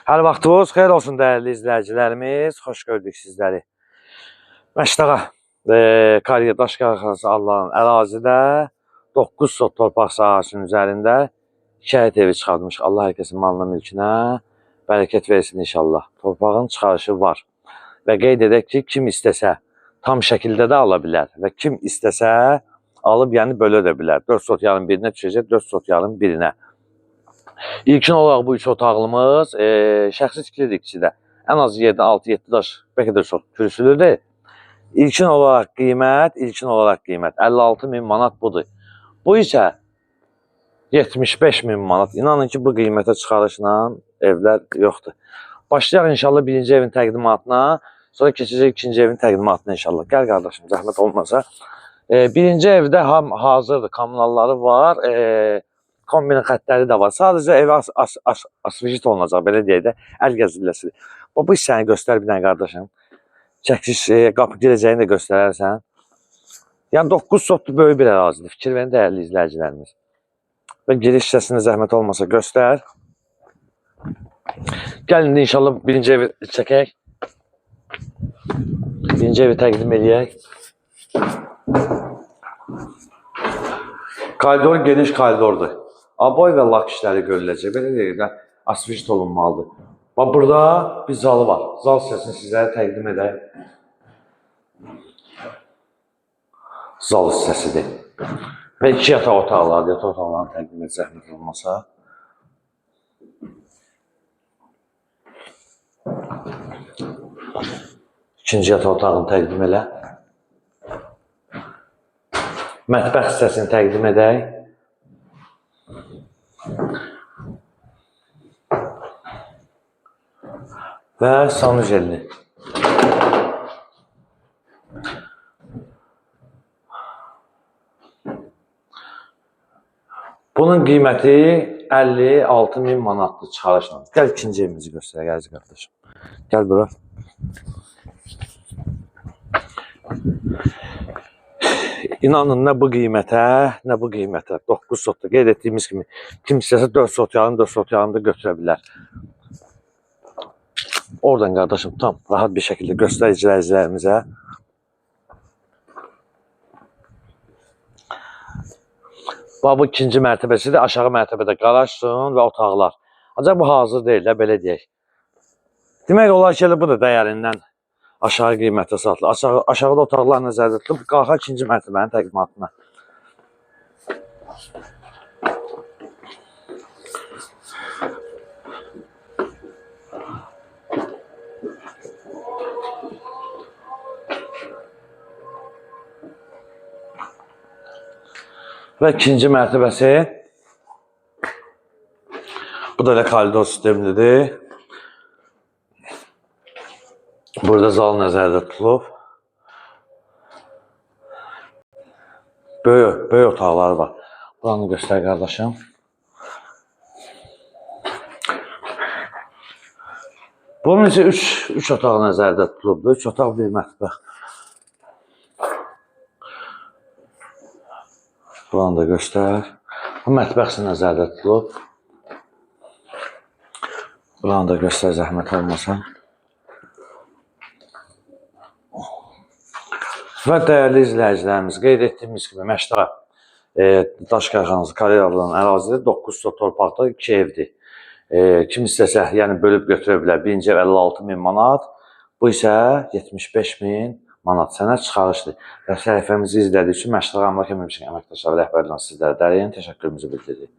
Hər vaxtınız xeyir olsun dəyərli izləyicilərimiz. Xoş gördük sizləri. Məşdağa, Kariyə Daş Qarxanası adlanan ərazidə 9 sot torpaq sahəsinin üzərində şəhid evi çıxartmış. Allah hər kəsin malına, mülkünə bərəkət versin inşallah. Torpağın çıxarışı var. Və qeyd edək ki, kim istəsə tam şəkildə də ala bilər və kim istəsə alıb, yəni bölə də bilər. 4 sot yarım birinə düşəcək, 4 sot yarım birinə. İlkin olaraq bu 3 otaqlımız şəxsi tikilidir ikisi də. Ən az 6-7 daş bəlkə də çox kürsülüdür. İlkin olaraq qiymət 56.000 manat budur. Bu isə 75.000 manat. İnanın ki, bu qiymətə çıxarışla evlər yoxdur. Başlayaq inşallah birinci evin təqdimatına, sonra keçəcək ikinci evin təqdimatına inşallah. Gəl qardaşım, zəhmət olmasa. Birinci evdə hazırdır, kommunalları var. Kombinin xətləri də var. Sadəcə evə asfalt olunacaq, belə deyək də, əl gəziləsidir. Bu hissəni göstər bir dənə qardaşım. Çəkiş, qapı girəcəyini də göstərərsən. Yəni 9 sotlu böyük bir ərazidir. Fikir verin dəyərli izləyicilərimiz. Və giriş hissəsində zəhmət olmasa göstər. Gəlin də inşallah birinci evi çəkək. Birinci evi təqdim edək. Koridor geniş koridordur. Aboy və lak işləri görüləcək. Belə deyək də, asfalt olunmalıdır. Bax, burada bir zalı var. Zal hissəsini sizlərə təqdim edək. Zal hissəsidir. Və 2 yataq otaqları, yataq otaqlarını təqdim edək, zəhmət olmasa. İkinci yataq otağını təqdim elə. Mətbəx hissəsini təqdim edək. Və sanujelini. Bunun qiyməti 56.000 manatdır çıxarışla. Gəl ikinci evimizi göstərək, əziz qardaşım. Gəl bura. İnanın, nə bu qiymətə, 9 sotda qeyd etdiyimiz kimi, kim istəsə 4 sot yarım da götürə bilər. Oradan qardaşım tam rahat bir şəkildə göstər izləyicilərimizə. Bu ikinci mərtəbəsidir. Aşağı mərtəbədə qarajsın və otaqlar. Ancaq bu hazır deyil də, belə deyək. Demək olar ki, bu da dəyərindən aşağı qiymətə satılır. Aşağıda otaqlar nəzərdə tutulub, qalxa ikinci mərtəbənin təqdimatına. Və ikinci mərtəbəsi. Bu da elə koridor sistemlidir. Burada zal nəzərdə tutulub. Böyük otaqları var. Buranı göstər qardaşım. Bunun isə 3 otaq nəzərdə tutulubdur. 3 otaq, bir mətbəx. Buranı da göstər. Bu mətbəxsi nəzərdə tutulub. Buranı da göstər, zəhmət olmasa. Və dəyərli izləyicilərimiz, qeyd etdiyimiz kimi, Məşdağa Daş Qarxanası Kariyə adlanan ərazidə 9 sot torpaqda 2 evdir. Kim istəsə, yəni bölüb götürə bilər. Birinci ev 56.000 manat, bu isə 75.000 manat sənəd çıxarışdır. Və səhifəmizi izlədiyi üçün Məşdağa Əmlak Mülkiyyət əməkdaşları rəhbərliyindən sizlərə dərin təşəkkürümüzü bildiririk.